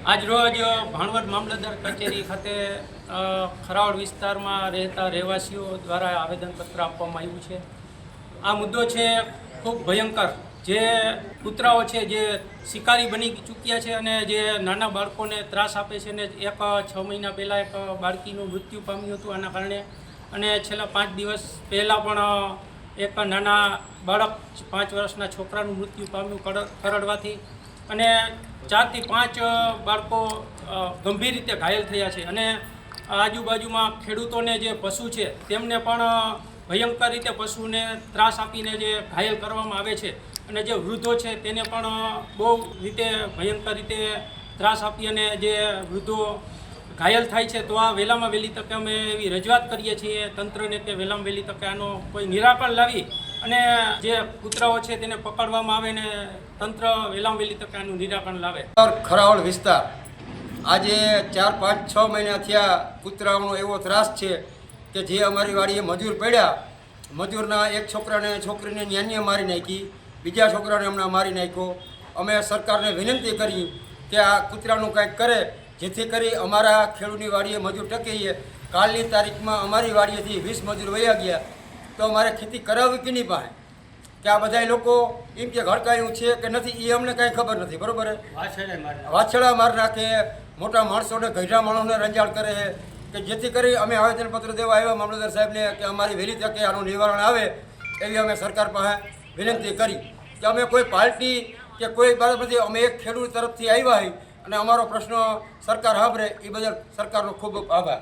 આજ રોજ ભાણવડ મામલતદાર કચેરી ખાતે ખરાવડ વિસ્તારમાં રહેતા રહેવાસીઓ દ્વારા આવેદનપત્ર આપવામાં આવ્યું છે. આ મુદ્દો છે ખૂબ ભયંકર. જે કૂતરાઓ છે જે શિકારી બની ચૂક્યા છે અને જે નાના બાળકોને ત્રાસ આપે છે. ને એક 6 મહિના પહેલાં એક બાળકીનું મૃત્યુ પામ્યું હતું આના કારણે, અને છેલ્લા 5 દિવસ પહેલાં પણ એક નાના બાળક 5 વર્ષના છોકરાનું મૃત્યુ પામ્યું કરડવાથી, અને 4 થી 5 બાળકો ગંભીર રીતે ઘાયલ થયા છે. અને આજુબાજુમાં ખેડૂતોને જે પશુ છે તેમને પણ ભયંકર રીતે પશુને ત્રાસ આપીને જે ઘાયલ કરવામાં આવે છે, અને જે વૃદ્ધો છે તેને પણ બહુ રીતે ભયંકર રીતે ત્રાસ આપી અને જે વૃદ્ધો ઘાયલ થાય છે. તો આ વહેલામાં વહેલી તકે અમે એવી રજૂઆત કરીએ છીએ તંત્રને કે વહેલામાં વહેલી તકે આનો કોઈ નિરાકરણ લાવી અને જે કૂતરાઓ છે તેને પકડવામાં આવે ને તંત્ર વહેલામાં વહેલી તકે આનું નિરાકરણ લાવે. ખરાવડ વિસ્તાર આજે 4, 5, 6 મહિના થયા કૂતરાઓનો એવો ત્રાસ છે કે જે અમારી વાડીએ મજૂર પડ્યા, મજૂરના એક છોકરાને છોકરીને ન્યાન્ય મારી નાખી, બીજા છોકરાને હમણાં મારી નાખ્યો. અમે સરકારને વિનંતી કરી કે આ કૂતરાનું કંઈક કરે જેથી કરી અમારા ખેડૂતની વાડીએ મજૂર ટકીએ. કાલની તારીખમાં અમારી વાડીએથી 20 મજૂર વયા ગયા, તો અમારે ખેતી કરાવવી કે નહીં પાસે કે આ બધા લોકો એમ કે ઘડકાયું છે કે નથી એ અમને કાંઈ ખબર નથી. બરાબર, વાછડા માર નાખે, મોટા માણસોને ગઈઢા માણસોને રંજાડ કરે છે કે જેથી કરી અમે આવેદનપત્ર દેવા આવ્યા મામલતદાર સાહેબને કે અમારી વહેલી તકે આનું નિવારણ આવે એવી અમે સરકાર પાસે વિનંતી કરી કે અમે કોઈ પાર્ટી કે કોઈ બાબત નથી, અમે એક ખેડૂત તરફથી આવ્યા હોય અને અમારો પ્રશ્ન સરકાર સાંભળે એ બદલ સરકારનો ખૂબ ખૂબ આભાર.